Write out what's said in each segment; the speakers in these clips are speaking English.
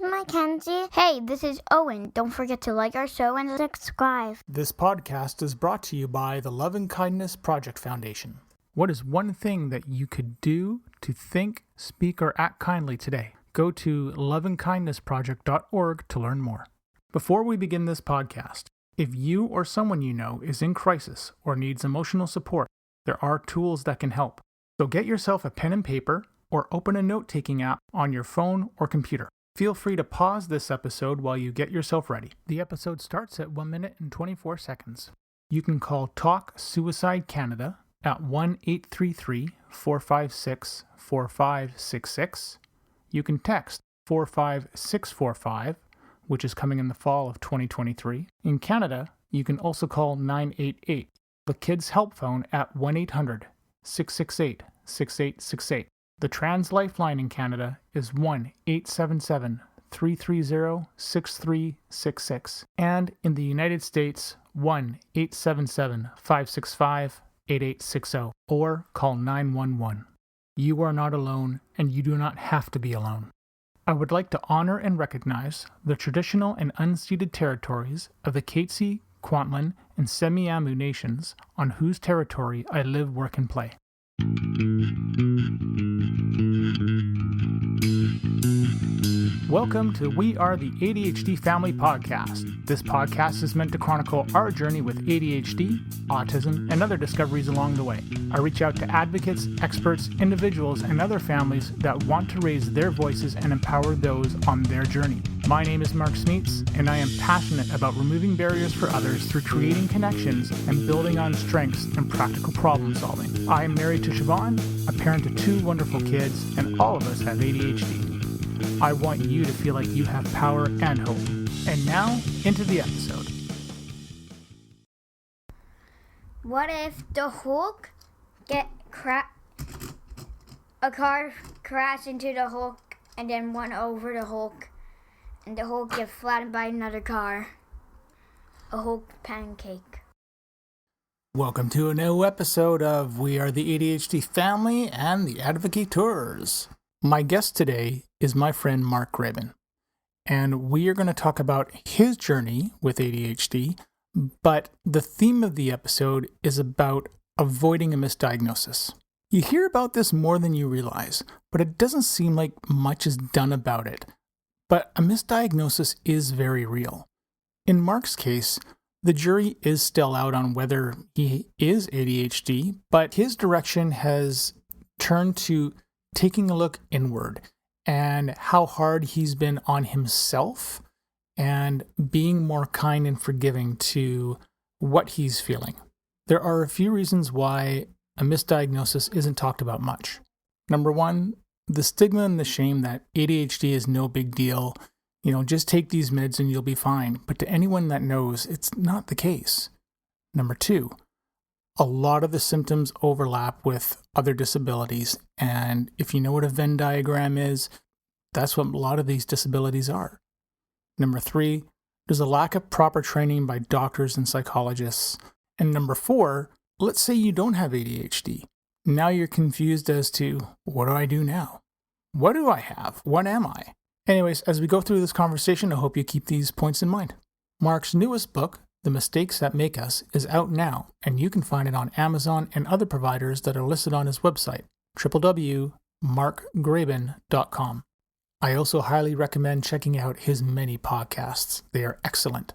Mackenzie. Hey, this is Owen. Don't forget to like our show and subscribe. This podcast is brought to you by the Love and Kindness Project Foundation. What is one thing that you could do to think, speak, or act kindly today? Go to loveandkindnessproject.org to learn more. Before we begin this podcast, if you or someone you know is in crisis or needs emotional support, there are tools that can help. So get yourself a pen and paper or open a note-taking app on your phone or computer. Feel free to pause this episode while you get yourself ready. The episode starts at 1 minute and 24 seconds. You can call Talk Suicide Canada at 1-833-456-4566. You can text 45645, which is coming in the fall of 2023. In Canada, you can also call 988, the Kids Help Phone at 1-800-668-6868. The Trans Lifeline in Canada is 1-877-330-6366. And in the United States, 1-877-565-8860, or call 911. You are not alone, and you do not have to be alone. I would like to honor and recognize the traditional and unceded territories of the Katzie, Kwantlen, and Semiahmoo nations on whose territory I live, work, and play. Welcome to We Are the ADHD Family podcast. This podcast is meant to chronicle our journey with ADHD, autism, and other discoveries along the way. I reach out to advocates, experts, individuals, and other families that want to raise their voices and empower those on their journey. My name is Mark Smeets, and I am passionate about removing barriers for others through creating connections and building on strengths and practical problem solving. I am married to Siobhan, a parent to 2 wonderful kids, and all of us have ADHD. I want you to feel like you have power and hope. And now, into the episode. What if the Hulk a car crashed into the Hulk and then went over the Hulk, and the Hulk gets flattened by another car? A Hulk pancake. Welcome to a new episode of We Are the ADHD Family and the Advocateurs. My guest today is my friend Mark Graban, and we are going to talk about his journey with ADHD, but the theme of the episode is about avoiding a misdiagnosis. You hear about this more than you realize, but it doesn't seem like much is done about it. But a misdiagnosis is very real. In Mark's case, the jury is still out on whether he is ADHD, but his direction has turned to taking a look inward and how hard he's been on himself and being more kind and forgiving to what he's feeling. There are a few reasons why a misdiagnosis isn't talked about much. Number one, the stigma and the shame that ADHD is no big deal. Just take these meds and you'll be fine. But to anyone that knows, it's not the case. Number two, a lot of the symptoms overlap with other disabilities. And if you know what a Venn diagram is, that's what a lot of these disabilities are. Number three, there's a lack of proper training by doctors and psychologists. And number four, let's say you don't have ADHD. Now you're confused as to, what do I do now? What do I have? What am I? Anyways, as we go through this conversation, I hope you keep these points in mind. Mark's newest book, The Mistakes That Make Us, is out now, and you can find it on Amazon and other providers that are listed on his website, www.markgraban.com. I also highly recommend checking out his many podcasts. They are excellent.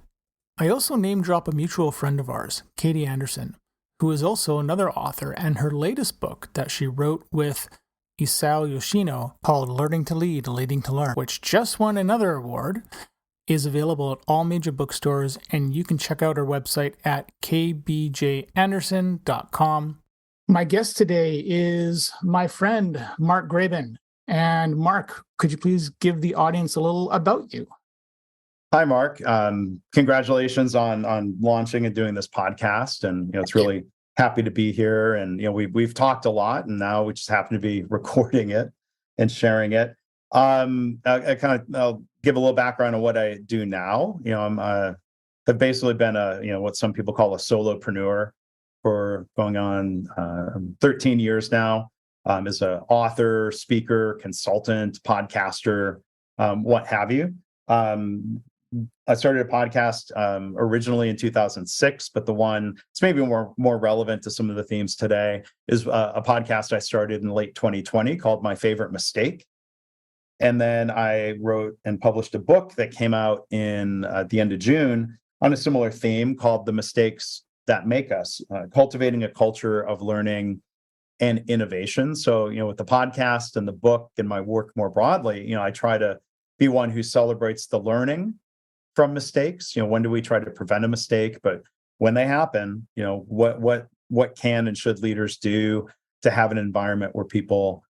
I also name drop a mutual friend of ours, Katie Anderson, who is also another author, and her latest book that she wrote with Isao Yoshino called Learning to Lead, Leading to Learn, which just won another award, is available at all major bookstores, and you can check out our website at kbjanderson.com. My guest today is my friend, Mark Graban. And Mark, could you please give the audience a little about you? Hi, Mark. Congratulations on launching and doing this podcast. And it's really happy to be here. And we've talked a lot, and now we just happen to be recording it and sharing it. I'll give a little background on what I do now. I've basically been what some people call a solopreneur for going on 13 years now. As an author, speaker, consultant, podcaster. what have you. I started a podcast originally in 2006, but the one that's maybe more relevant to some of the themes today is a podcast I started in late 2020 called My Favorite Mistake. And then I wrote and published a book that came out in the end of June on a similar theme called The Mistakes That Make Us, cultivating a culture of learning and innovation. So, with the podcast and the book and my work more broadly, I try to be one who celebrates the learning from mistakes. When do we try to prevent a mistake? But when they happen, what can and should leaders do to have an environment where people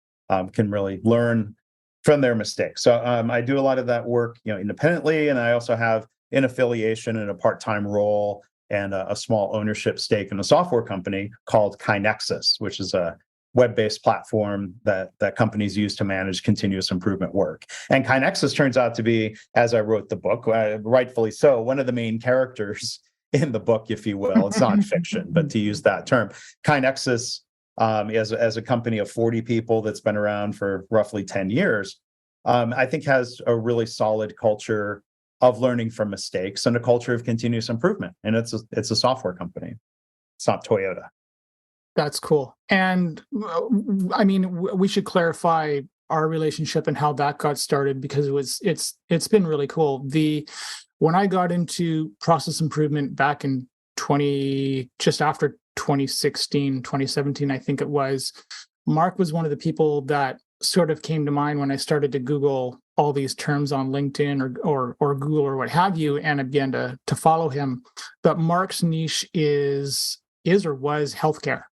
can really learn from their mistakes? So I do a lot of that work, independently, and I also have an affiliation and a part-time role and a small ownership stake in a software company called KaiNexus, which is a web-based platform that companies use to manage continuous improvement work. And KaiNexus turns out to be, as I wrote the book, rightfully so, one of the main characters in the book, if you will. It's not fiction, but to use that term. KaiNexus, as a company of 40 people that's been around for roughly 10 years, I think has a really solid culture of learning from mistakes and a culture of continuous improvement. And it's a software company. It's not Toyota. That's cool. And we should clarify our relationship and how that got started, because it's been really cool. When I got into process improvement back in just after 2016, 2017, I think it was, Mark was one of the people that sort of came to mind when I started to Google all these terms on LinkedIn or Google or what have you, and I began to follow him. But Mark's niche is or was healthcare.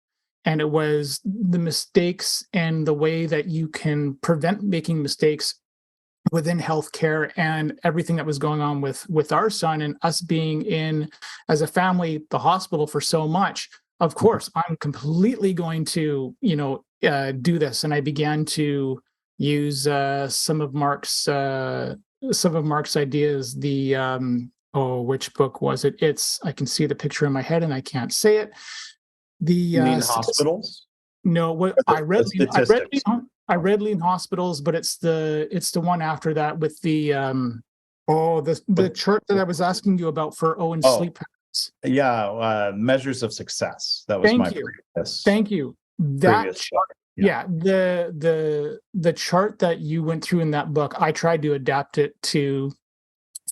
And it was the mistakes and the way that you can prevent making mistakes within healthcare and everything that was going on with our son and us being in, as a family, the hospital for so much. Of course, I'm completely going to, do this. And I began to use some of Mark's ideas. Which book was it? I can see the picture in my head and I can't say it. You mean hospitals? No, what I read Lean Hospitals, but it's the one after that with the chart that I was asking you about for sleep habits. Yeah, measures of success. That was Thank you. That chart, the chart that you went through in that book, I tried to adapt it to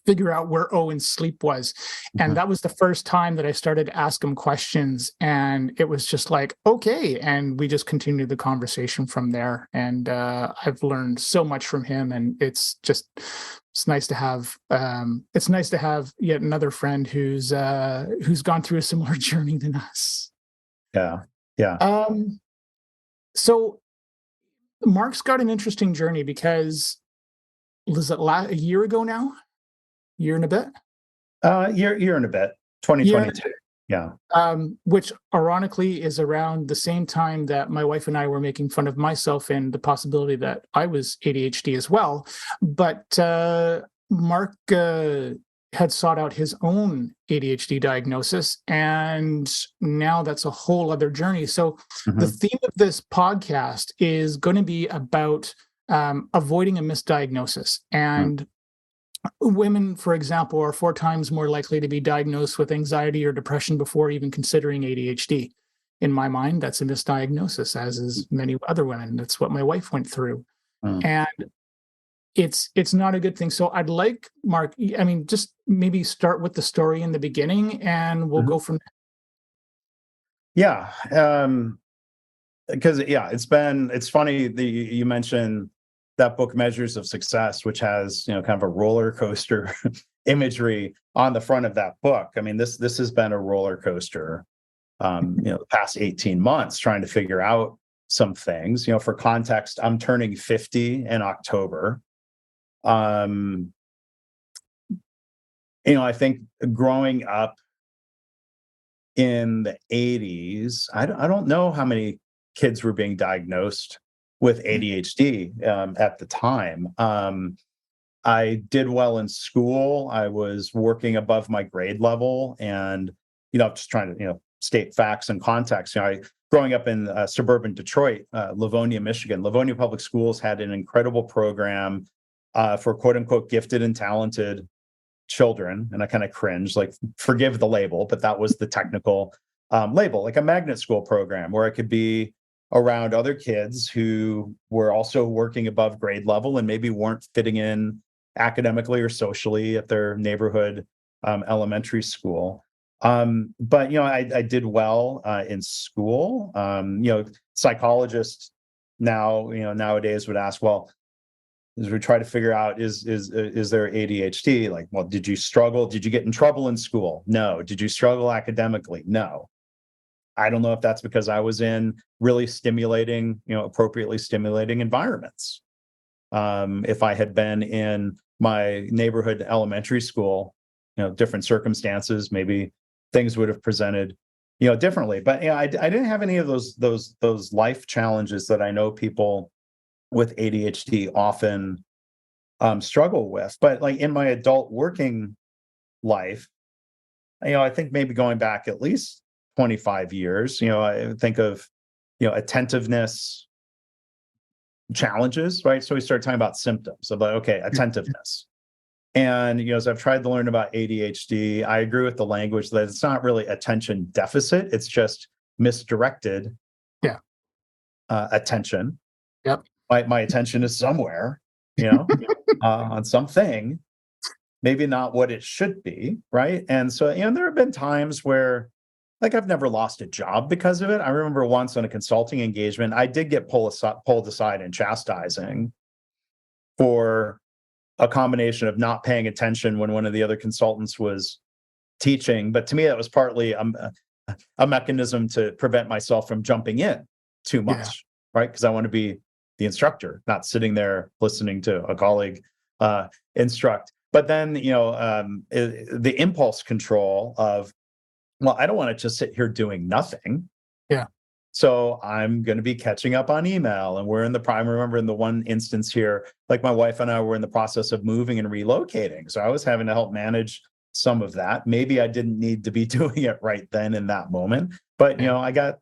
figure out where sleep was. And that was the first time that I started to ask him questions. And it was just like, okay. And we just continued the conversation from there. And I've learned so much from him. And it's nice to have yet another friend who's gone through a similar journey than us. Yeah. Yeah. So Mark's got an interesting journey, because was it a year ago now? Year and a bit? Year and a bit. 2022. Yeah. Which ironically is around the same time that my wife and I were making fun of myself and the possibility that I was ADHD as well. But Mark had sought out his own ADHD diagnosis, and now that's a whole other journey. So the theme of this podcast is going to be about avoiding a misdiagnosis. And women, for example, are 4 times more likely to be diagnosed with anxiety or depression before even considering ADHD. In my mind, that's a misdiagnosis, as is many other women. That's what my wife went through. And it's not a good thing. So I'd like, Mark, just maybe start with the story in the beginning, and we'll go from there. Yeah. Because, it's funny that you mentioned that book, Measures of Success, which has kind of a roller coaster imagery on the front of that book. This has been a roller coaster the past 18 months, trying to figure out some things. For context, I'm turning 50 in October. I think growing up in the 80s, I don't know how many kids were being diagnosed with ADHD at the time. I did well in school. I was working above my grade level, and just trying to state facts and context. Growing up in suburban Detroit, Livonia, Michigan, Livonia Public Schools had an incredible program for quote unquote gifted and talented children. And I kind of cringe, like, forgive the label, but that was the technical label, like a magnet school program where I could be around other kids who were also working above grade level and maybe weren't fitting in academically or socially at their neighborhood elementary school. But, I did well in school. Psychologists nowadays would ask, well, as we try to figure out, is there ADHD? Like, well, did you struggle? Did you get in trouble in school? No. Did you struggle academically? No. I don't know if that's because I was in really stimulating, appropriately stimulating environments. If I had been in my neighborhood elementary school, different circumstances, maybe things would have presented, differently. But I didn't have any of those life challenges that I know people with ADHD often struggle with. But like in my adult working life, I think maybe going back at least 25 years, I think of, attentiveness challenges, right? So we start talking about symptoms of like, okay, attentiveness. And, as I've tried to learn about ADHD, I agree with the language that it's not really attention deficit. It's just misdirected attention. Yep. My attention is somewhere, on something, maybe not what it should be, right? And so, there have been times where, like, I've never lost a job because of it. I remember once on a consulting engagement, I did get pulled aside in chastising for a combination of not paying attention when one of the other consultants was teaching. But to me, that was partly a mechanism to prevent myself from jumping in too much, right? Because I want to be the instructor, not sitting there listening to a colleague instruct. But then, the impulse control of, well, I don't want to just sit here doing nothing. Yeah. So I'm going to be catching up on email. And we're in the prime. Remember in the one instance here, like my wife and I were in the process of moving and relocating. So I was having to help manage some of that. Maybe I didn't need to be doing it right then in that moment. But, I got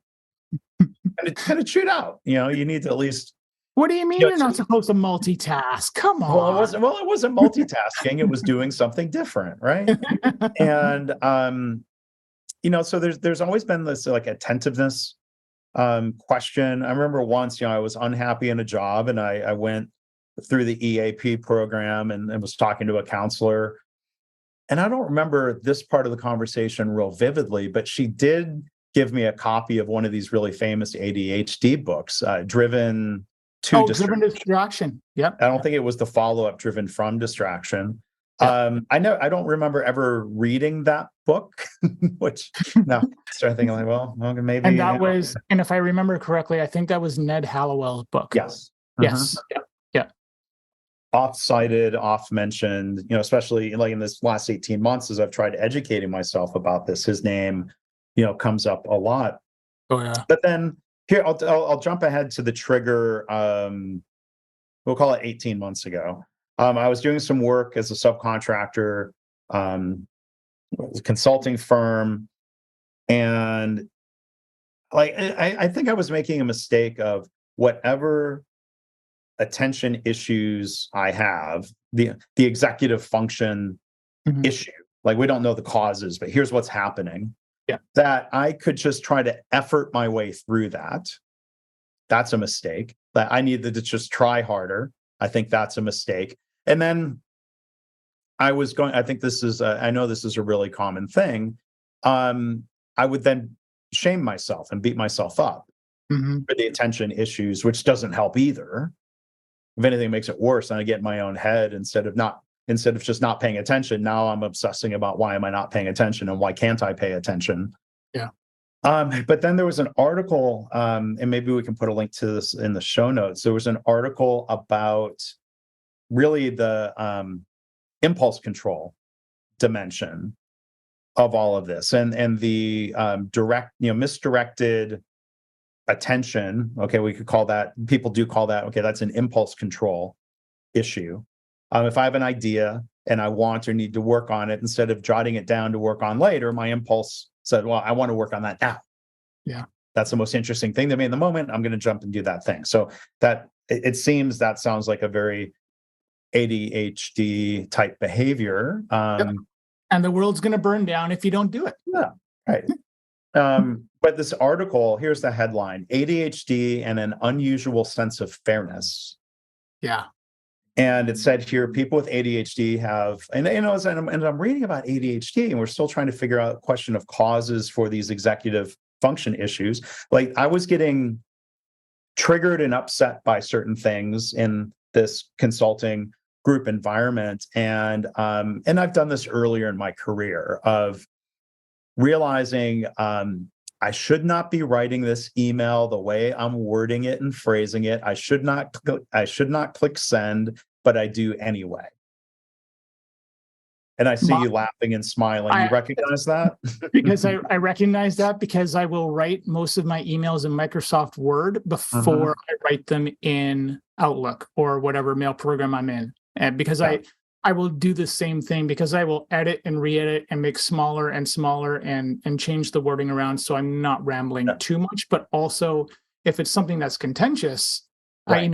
kind of chewed out. You need to at least. What do you mean you're not supposed to multitask? Come on. Well, it wasn't multitasking. It was doing something different, right? And so there's always been this like attentiveness question. I remember once, I was unhappy in a job and I went through the EAP program and was talking to a counselor. And I don't remember this part of the conversation real vividly, but she did give me a copy of one of these really famous ADHD books, Driven to Driven Distraction. Yep. I don't think it was the follow-up, Driven from Distraction. Yeah. I don't remember ever reading that book, which now start thinking like, well, maybe. And that was, and if I remember correctly, I think that was Ned Hallowell's book. Yes. Yes. Yeah. Off-cited, off-mentioned, especially like in this last 18 months, as I've tried educating myself about this, his name, comes up a lot. Oh yeah. But then here, I'll jump ahead to the trigger. We'll call it 18 months ago. I was doing some work as a subcontractor, a consulting firm, and like I think I was making a mistake of whatever attention issues I have, the executive function issue. Like, we don't know the causes, but here's what's happening. Yeah. That I could just try to effort my way through that. That's a mistake. That I needed to just try harder. I think that's a mistake. And then I think this is, I know this is a really common thing. I would then shame myself and beat myself up for the attention issues, which doesn't help either. If anything, it makes it worse. And I get in my own head instead of just not paying attention. Now I'm obsessing about why am I not paying attention and why can't I pay attention? Yeah. But then there was an article, and maybe we can put a link to this in the show notes. There was an article about really the impulse control dimension of all of this, and the misdirected attention. Okay, we could call that. People do call that. Okay, that's an impulse control issue. If I have an idea and I want or need to work on it, instead of jotting it down to work on later, my impulse said, well, I want to work on that now. Yeah. That's the most interesting thing to me in the moment. I'm going to jump and do that thing. So that it seems that sounds like a very ADHD type behavior. And the world's going to burn down if you don't do it. Yeah, right. But this article, here's the headline: ADHD and an unusual sense of fairness. Yeah. And it said here, people with ADHD have, and I'm reading about ADHD, and we're still trying to figure out a question of causes for these executive function issues. Like, I was getting triggered and upset by certain things in this consulting group environment, and I've done this earlier in my career of realizing I should not be writing this email the way I'm wording it and phrasing it. I should not click send, but I do anyway. And I see you laughing and smiling. You recognize that? Because I recognize that, because I will write most of my emails in Microsoft Word before I write them in Outlook or whatever mail program I'm in. And because I will do the same thing, because I will edit and re-edit and make smaller and smaller and change the wording around so I'm not rambling too much. But also, if it's something that's contentious, I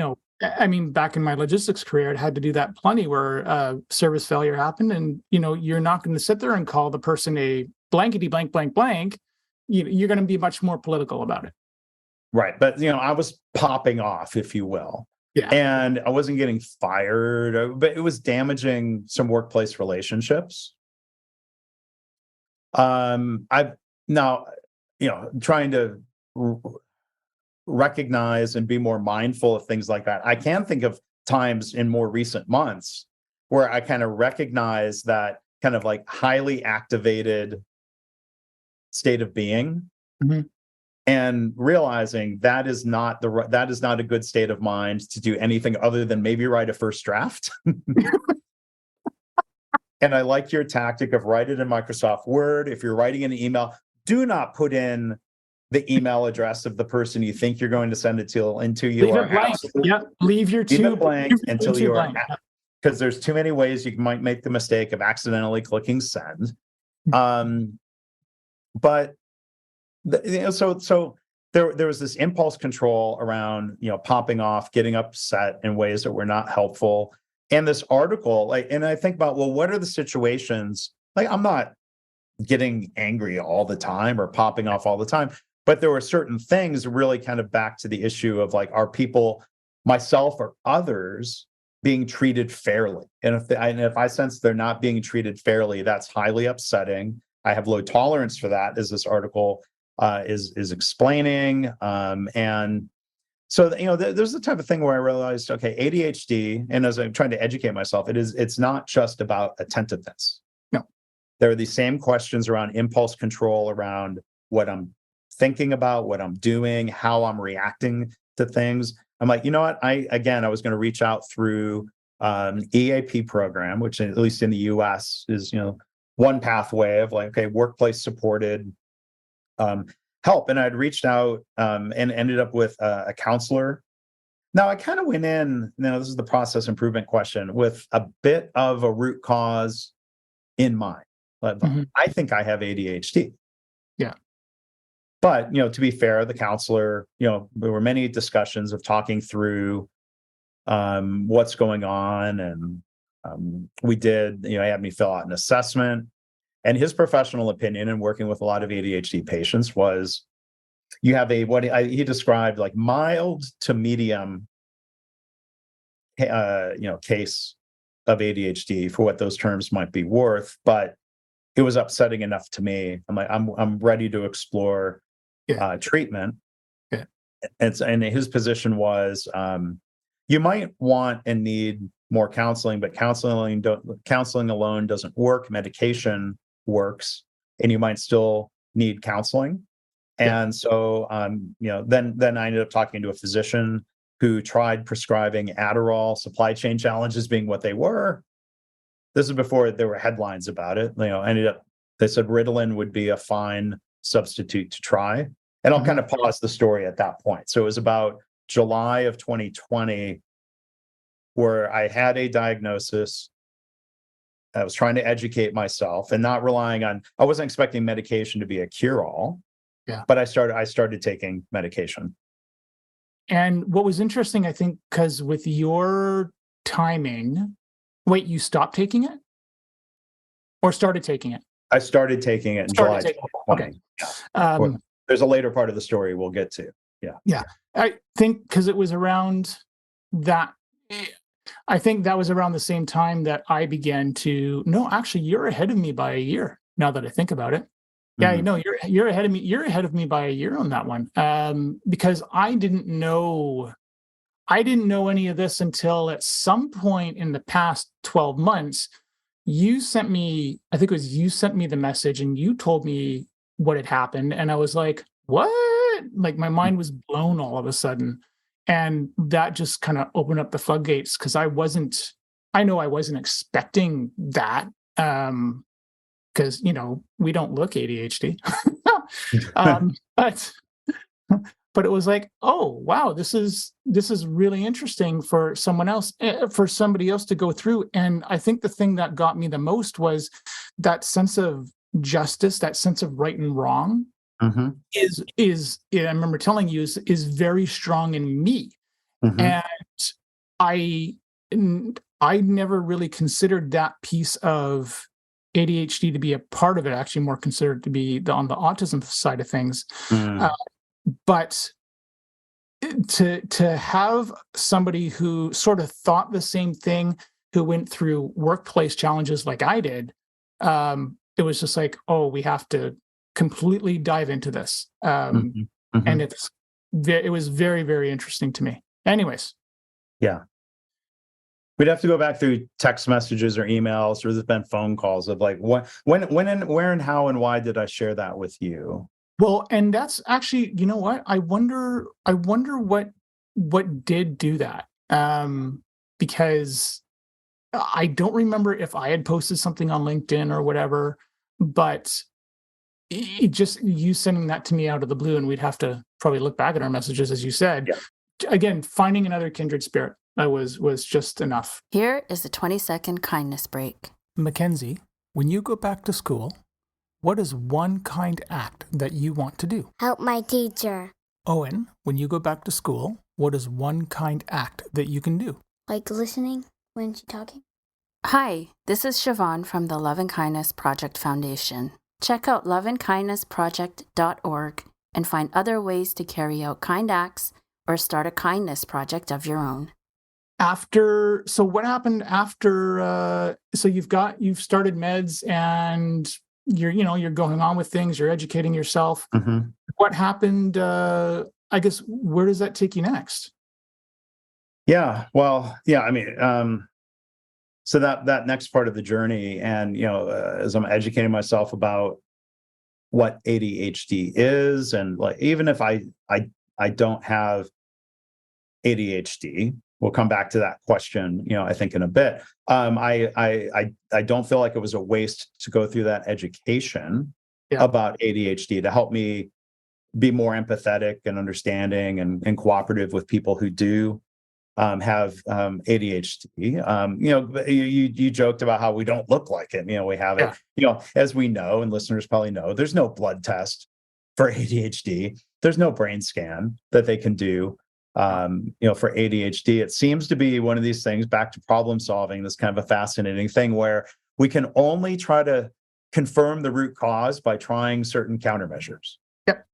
mean, back in my logistics career, I had to do that plenty, where service failure happened, and you're not going to sit there and call the person a blankety blank blank blank. You're going to be much more political about it. Right, but I was popping off, if you will. Yeah. And I wasn't getting fired, but it was damaging some workplace relationships. I've now, trying to recognize and be more mindful of things like that. I can think of times in more recent months where I kind of recognize that kind of like highly activated state of being. And realizing that is not a good state of mind to do anything other than maybe write a first draft. And I like your tactic of write it in Microsoft Word. If you're writing an email, do not put in the email address of the person you think you're going to send it to into you. Leave it blank. Leave it blank until you are, because there's too many ways you might make the mistake of accidentally clicking send. But so there was this impulse control around popping off, getting upset in ways that were not helpful. And this article, and I think about, well, what are the situations? Like, I'm not getting angry all the time or popping off all the time, but there were certain things really kind of back to the issue of, like, are people, myself or others, being treated fairly? And if I sense they're not being treated fairly, that's highly upsetting. I have low tolerance for that, as this article is explaining. And so, there's the type of thing where I realized, okay, ADHD, and as I'm trying to educate myself, it's not just about attentiveness. No. There are these same questions around impulse control, around what I'm thinking about, what I'm doing, how I'm reacting to things. I'm like, what? I was going to reach out through EAP program, which at least in the US is, one pathway of, like, okay, workplace supported help. And I'd reached out and ended up with a counselor. Now, I kind of went in, this is the process improvement question, with a bit of a root cause in mind. I think I have ADHD. Yeah. But, to be fair, the counselor, there were many discussions of talking through what's going on. And we did, he had me fill out an assessment. And his professional opinion, in working with a lot of ADHD patients, was you have he described like mild to medium, case of ADHD, for what those terms might be worth. But it was upsetting enough to me. I'm like, I'm ready to explore treatment. Yeah. And his position was, you might want and need more counseling, but counseling alone doesn't work. Medication works, and you might still need counseling. And so, then I ended up talking to a physician who tried prescribing Adderall, supply chain challenges being what they were. This is before there were headlines about it. They said Ritalin would be a fine substitute to try. And I'll kind of pause the story at that point. So it was about July of 2020 where I had a diagnosis. I was trying to educate myself and not relying on, I wasn't expecting medication to be a cure-all, but I started taking medication. And what was interesting, I think, because with your timing, Wait, you stopped taking it? Or started taking it? I started taking it in July 2020. Okay. There's a later part of the story we'll get to. Yeah. I think because it was around that, I think that was around the same time that I began to, no, actually, you're ahead of me by a year, now that I think about it. Yeah, Mhm. no, you're ahead of me. You're ahead of me by a year on that one. Because I didn't know any of this until at some point in the past 12 months. You sent me, I think it was you sent me the message and you told me what had happened. And I was like, what? Like my mind was blown all of a sudden. And that just kind of opened up the floodgates because I know I wasn't expecting that. Because, we don't look ADHD. But it was like, oh wow, this is really interesting for somebody else to go through. And I think the thing that got me the most was that sense of justice, that sense of right and wrong Mhm. is I remember telling you is very strong in me. Mhm. And I never really considered that piece of ADHD to be a part of it. Actually, more considered to be on the autism side of things. Mm. But to have somebody who sort of thought the same thing, who went through workplace challenges like I did, it was just like, oh, we have to completely dive into this. Mhm. And Mhm. it was very, very interesting to me. Anyways, Yeah. We'd have to go back through text messages or emails, or there's been phone calls of like, when, and where, and how, and why did I share that with you? well, and that's actually, you know what? I wonder what did do that. Because I don't remember if I had posted something on LinkedIn or whatever, but it just you sending that to me out of the blue, and we'd have to probably look back at our messages, as you said. Yeah. Again, finding another kindred spirit was just enough. Here is a 20-second kindness break. Mackenzie, when you go back to school, what is one kind act that you want to do? Help my teacher. Owen, when you go back to school, what is one kind act that you can do? Like listening when she's talking. Hi, this is Siobhan from the Love and Kindness Project Foundation. Check out loveandkindnessproject.org and find other ways to carry out kind acts or start a kindness project of your own. So what happened after, so you've started meds and you're going on with things, you're educating yourself. Mhm. What happened? I guess, where does that take you next? Yeah. Well, yeah, I mean, so that next part of the journey, and as I'm educating myself about what ADHD is, and like, even if I don't have ADHD, we'll come back to that question, I think in a bit. I don't feel like it was a waste to go through that education about ADHD to help me be more empathetic and understanding and cooperative with people who do have ADHD. You joked about how we don't look like it. We have it. As we know, and listeners probably know, there's no blood test for ADHD. There's no brain scan that they can do. For ADHD, it seems to be one of these things. Back to problem solving. This kind of a fascinating thing where we can only try to confirm the root cause by trying certain countermeasures. Yep.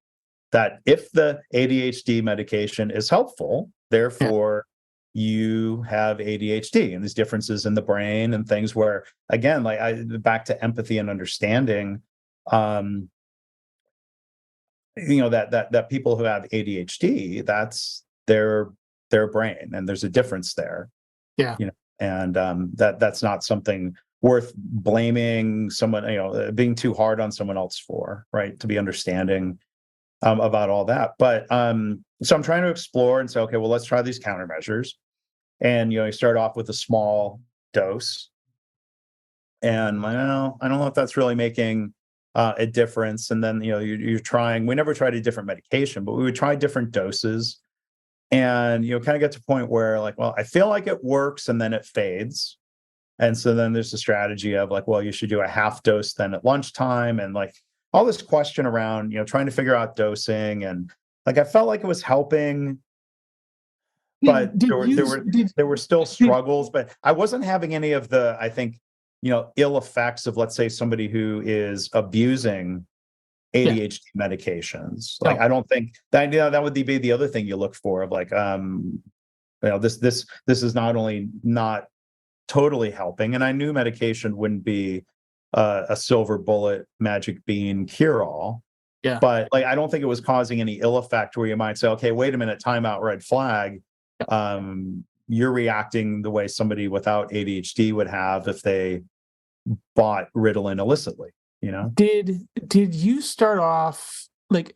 That if the ADHD medication is helpful, therefore you have ADHD, and these differences in the brain and things where, again, back to empathy and understanding, that people who have ADHD, that's their brain, and there's a difference there. Yeah. And that's not something worth blaming someone, being too hard on someone else for, right? To be understanding about all that. But so I'm trying to explore and say, okay, well, let's try these countermeasures. And you start off with a small dose, and I don't know if that's really making a difference. And then you're trying. We never tried a different medication, but we would try different doses, and kind of get to a point where, like, well, I feel like it works, and then it fades. And so then there's the strategy of like, well, you should do a half dose then at lunchtime, and like all this question around trying to figure out dosing. And like I felt like it was helping but Did there you were did there were still did struggles, but I wasn't having any of the, I think, ill effects of, let's say, somebody who is abusing yeah, ADHD medications. Like, no, I don't think that, that would be the other thing you look for, of like, this is not only not totally helping, and I knew medication wouldn't be a silver bullet magic bean cure all, yeah, but like, I don't think it was causing any ill effect where you might say, okay, wait a minute, timeout, red flag. yeah. You're reacting the way somebody without ADHD would have if they bought Ritalin illicitly, you know? Did you start off like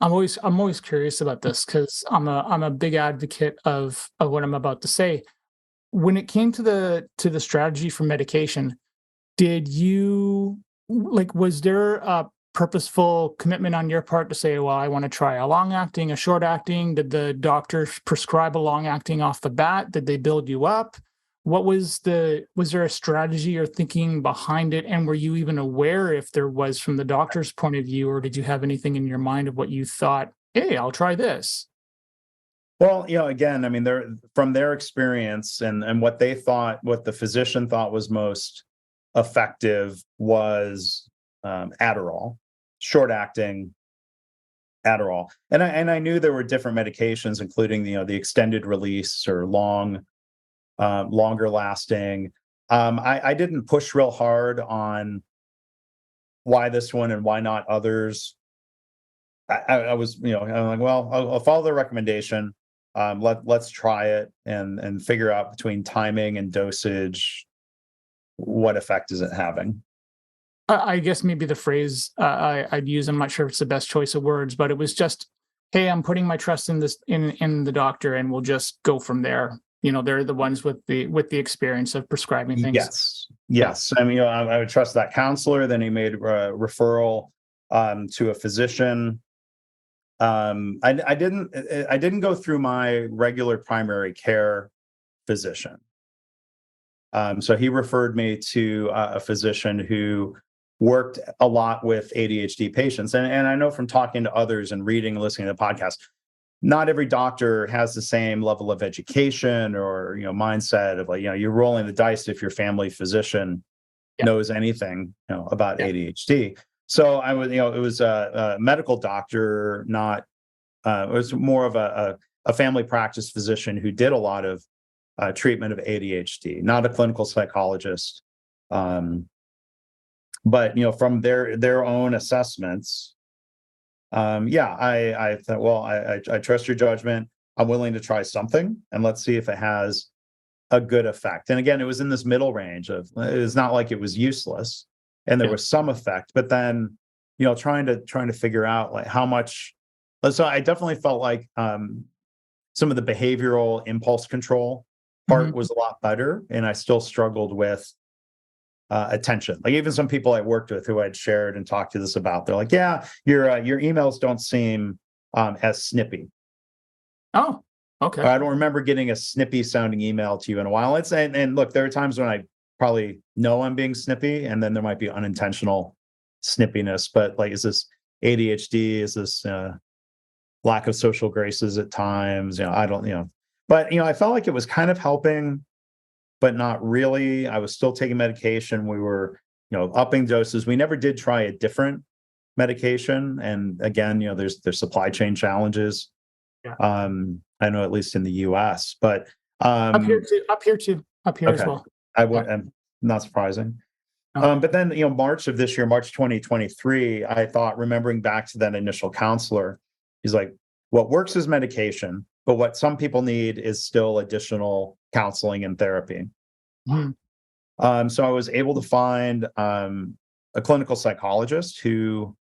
I'm always curious about this because I'm a big advocate of what I'm about to say. When it came to the strategy for medication, did you like was there a purposeful commitment on your part to say, well, I want to try a long acting, a short acting? Did the doctor prescribe a long acting off the bat? Did they build you up? Was there a strategy or thinking behind it? And were you even aware if there was from the doctor's point of view, or did you have anything in your mind of what you thought, hey, I'll try this? Well, again, I mean, they're from their experience, and what they thought, what the physician thought was most effective was Adderall, short acting Adderall, and I knew there were different medications, including the extended release or longer lasting. I didn't push real hard on why this one and why not others. I was, I'm like, well, I'll follow the recommendation. Let's try it and figure out between timing and dosage what effect is it having. I guess maybe the phrase I'd use, I'm not sure if it's the best choice of words, but it was just, hey, I'm putting my trust in this in the doctor, and we'll just go from there. They're the ones with the experience of prescribing things. Yes, Yeah. yes. I mean, I would trust that counselor. Then he made a referral to a physician. I didn't go through my regular primary care physician. So he referred me to a physician who worked a lot with ADHD patients. And I know from talking to others and reading and listening to the podcast, not every doctor has the same level of education or mindset of like, you're rolling the dice if your family physician Yeah. knows anything about Yeah. ADHD. So I was, it was a medical doctor, not it was more of a family practice physician who did a lot of treatment of ADHD, not a clinical psychologist. But from their own assessments, I thought, well, I trust your judgment. I'm willing to try something, and let's see if it has a good effect. And again, it was in this middle range of, it's not like it was useless, and there Yeah. was some effect, but then trying to figure out like how much. So I definitely felt like some of the behavioral impulse control part Mhm. was a lot better, and I still struggled with attention. Like even some people I worked with who I'd shared and talked to this about, they're like, yeah, your emails don't seem as snippy. Oh, okay. Or I don't remember getting a snippy sounding email to you in a while. And look, there are times when I probably know I'm being snippy, and then there might be unintentional snippiness. But like, is this ADHD? Is this lack of social graces at times? I don't, but I felt like it was kind of helping, but not really. I was still taking medication. We were, upping doses. We never did try a different medication. And again, there's supply chain challenges. Yeah. I know, at least in the US, but Up here too. Up here as okay. well. I'm not surprising. Okay. But then, March of this year, March 2023, I thought, remembering back to that initial counselor, he's like, what works is medication, but what some people need is still additional counseling and therapy. Mhm. So I was able to find a clinical psychologist who,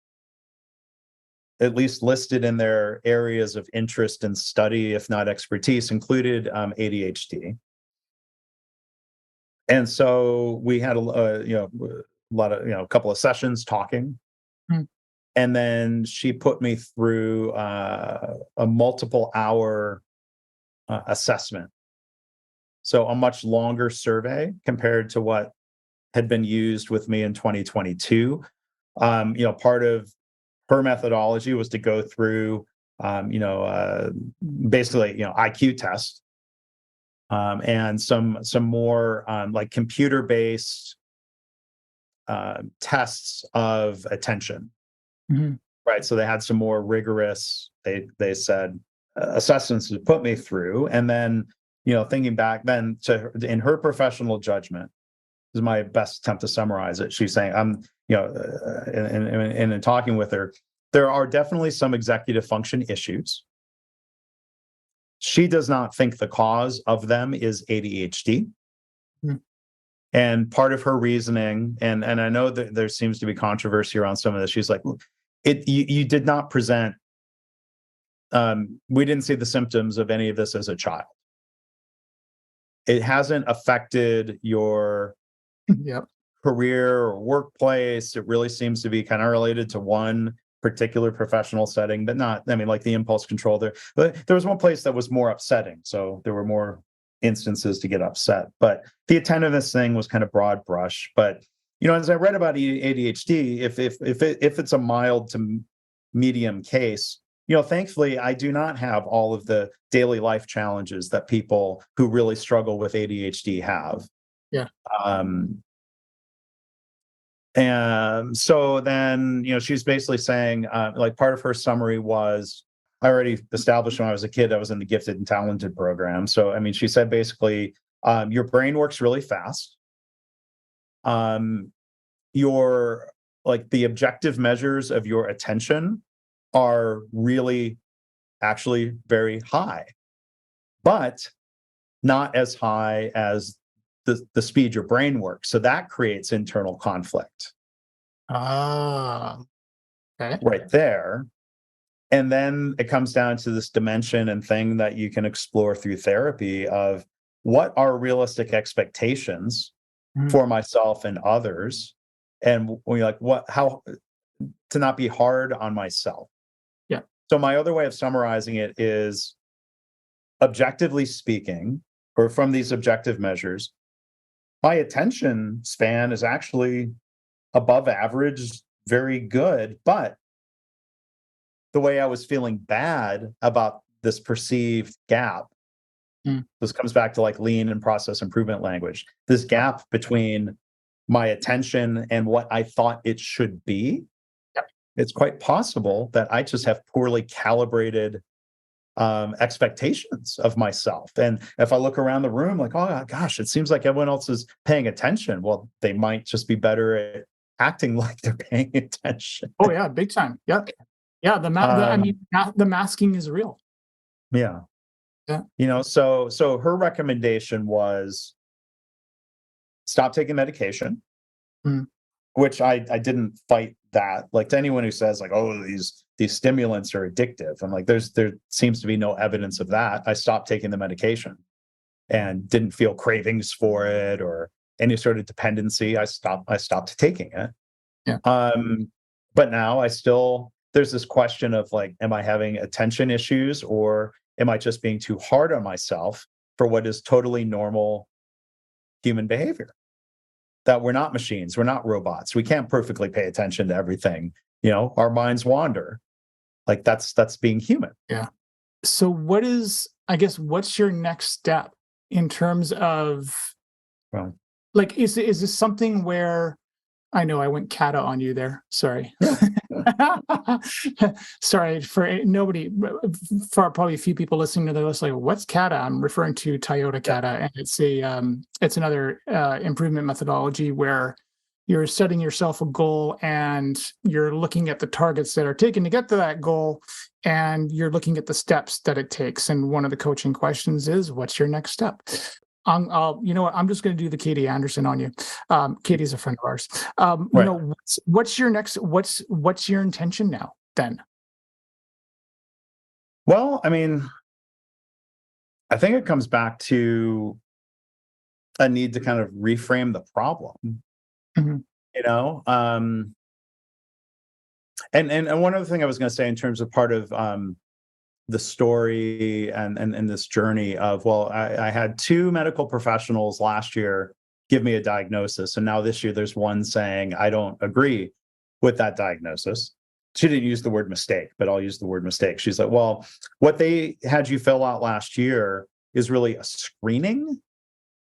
at least listed in their areas of interest and study, if not expertise, included ADHD. And so we had a lot of a couple of sessions talking, Mm. and then she put me through a multiple hour assessment. So a much longer survey compared to what had been used with me in 2022. Part of her methodology was to go through, basically, IQ test and some more like computer-based tests of attention. Mm-hmm. Right. So they had some more rigorous, they said, assessments to put me through. And then, thinking back then in her professional judgment, this is my best attempt to summarize it. She's saying, in talking with her, there are definitely some executive function issues. She does not think the cause of them is ADHD. Mm-hmm. And part of her reasoning, and I know that there seems to be controversy around some of this, she's like, you did not present, we didn't see the symptoms of any of this as a child. It hasn't affected your Yep. career or workplace. It really seems to be kind of related to one particular professional setting, but not, like the impulse control there. But there was one place that was more upsetting. So there were more instances to get upset. But the attentiveness thing was kind of broad brush. But, as I read about ADHD, if it's a mild to medium case, thankfully, I do not have all of the daily life challenges that people who really struggle with ADHD have. Yeah. And so then, she's basically saying, like part of her summary was, I already established when I was a kid, I was in the gifted and talented program. So, she said basically, your brain works really fast. Your, like the objective measures of your attention are really actually very high, but not as high as the speed your brain works. So that creates internal conflict. Okay. Right there. And then it comes down to this dimension and thing that you can explore through therapy of what are realistic expectations for myself and others. And when you're like, how to not be hard on myself. Yeah. So my other way of summarizing it is, objectively speaking, or from these objective measures, my attention span is actually above average, very good. But the way I was feeling bad about this perceived gap, this comes back to like lean and process improvement language, this gap between my attention and what I thought it should be. It's quite possible that I just have poorly calibrated expectations of myself. And if I look around the room, like, oh gosh, it seems like everyone else is paying attention. Well, they might just be better at acting like they're paying attention. Oh yeah, big time. Yeah, yeah. The masking is real. Yeah. Yeah. So her recommendation was stop taking medication, which I didn't fight that. Like, to anyone who says like, oh, these stimulants are addictive, I'm like, there seems to be no evidence of that. I stopped taking the medication and didn't feel cravings for it or any sort of dependency. I stopped taking it. Yeah. But now there's this question of like, am I having attention issues, or am I just being too hard on myself for what is totally normal human behavior? That we're not machines, we're not robots. We can't perfectly pay attention to everything. Our minds wander. Like that's being human. Yeah. So what's your next step in terms of, like, is this something where, I know I went cata on you there. Sorry. Sorry for nobody, for probably a few people listening to this, like, what's cata? I'm referring to Toyota Kata, and it's another improvement methodology where you're setting yourself a goal and you're looking at the targets that are taken to get to that goal, and you're looking at the steps that it takes. And one of the coaching questions is, what's your next step? You know what? I'm just going to do the Katie Anderson on you. Katie's a friend of ours. Right. What's your next? What's your intention now? Then. Well, I think it comes back to a need to kind of reframe the problem. Mm-hmm. And one other thing I was going to say in terms of part of the story and this journey of, well, I had 2 medical professionals last year give me a diagnosis, and now this year there's one saying I don't agree with that diagnosis. She didn't use the word mistake, but I'll use the word mistake. She's like, well, what they had you fill out last year is really a screening.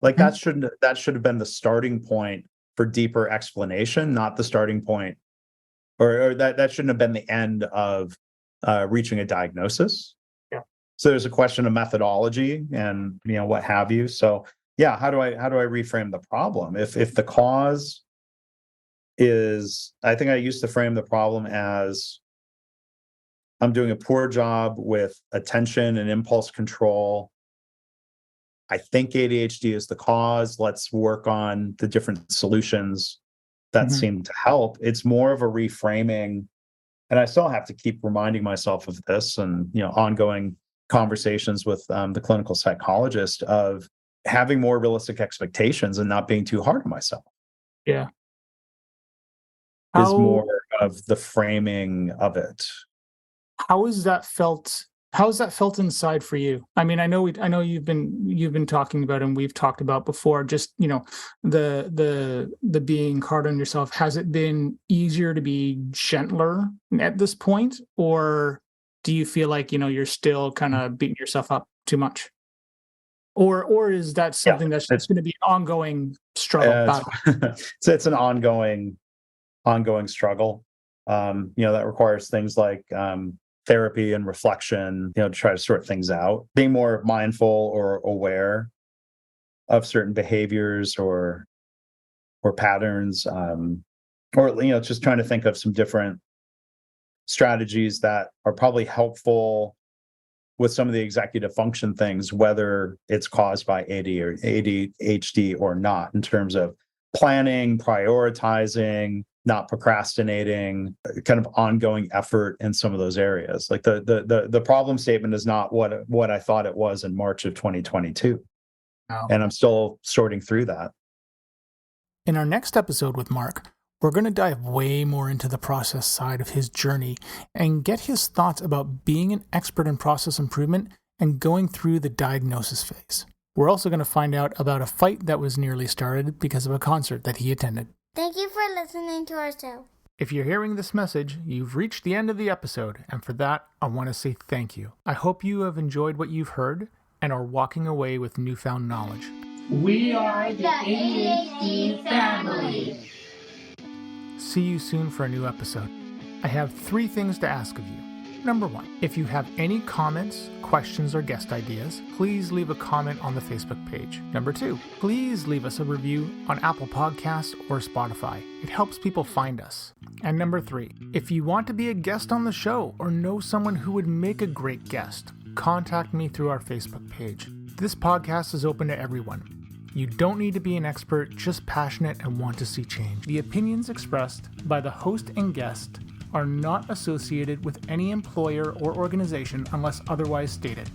Like that should have been the starting point for deeper explanation, not the starting point, or that shouldn't have been the end of reaching a diagnosis. Yeah. So there's a question of methodology and what have you. So yeah, how do I reframe the problem? If the cause is, I think I used to frame the problem as I'm doing a poor job with attention and impulse control. I think ADHD is the cause. Let's work on the different solutions that seem to help. It's more of a reframing. And I still have to keep reminding myself of this and, ongoing conversations with the clinical psychologist of having more realistic expectations and not being too hard on myself. Yeah. Is more of the framing of it. How has that felt? How has that felt inside for you? I mean, I know you've been talking about, and we've talked about before, just, the being hard on yourself. Has it been easier to be gentler at this point, or do you feel like, you're still kind of beating yourself up too much? Or is that something that's going to be an ongoing struggle? It's an ongoing struggle. That requires things like therapy and reflection, to try to sort things out, being more mindful or aware of certain behaviors or patterns, or just trying to think of some different strategies that are probably helpful with some of the executive function things, whether it's caused by AD or ADHD or not, in terms of planning, prioritizing, not procrastinating, kind of ongoing effort in some of those areas. Like the problem statement is not what I thought it was in March of 2022. Wow. And I'm still sorting through that. In our next episode with Mark, we're going to dive way more into the process side of his journey and get his thoughts about being an expert in process improvement and going through the diagnosis phase. We're also going to find out about a fight that was nearly started because of a concert that he attended. Thank you for listening to our show. If you're hearing this message, you've reached the end of the episode, and for that, I want to say thank you. I hope you have enjoyed what you've heard and are walking away with newfound knowledge. We are the ADHD Family. See you soon for a new episode. I have 3 things to ask of you. Number 1, if you have any comments, questions, or guest ideas, please leave a comment on the Facebook page. Number 2, please leave us a review on Apple Podcasts or Spotify. It helps people find us. And number 3, if you want to be a guest on the show or know someone who would make a great guest, contact me through our Facebook page. This podcast is open to everyone. You don't need to be an expert, just passionate and want to see change. The opinions expressed by the host and guest are not associated with any employer or organization unless otherwise stated.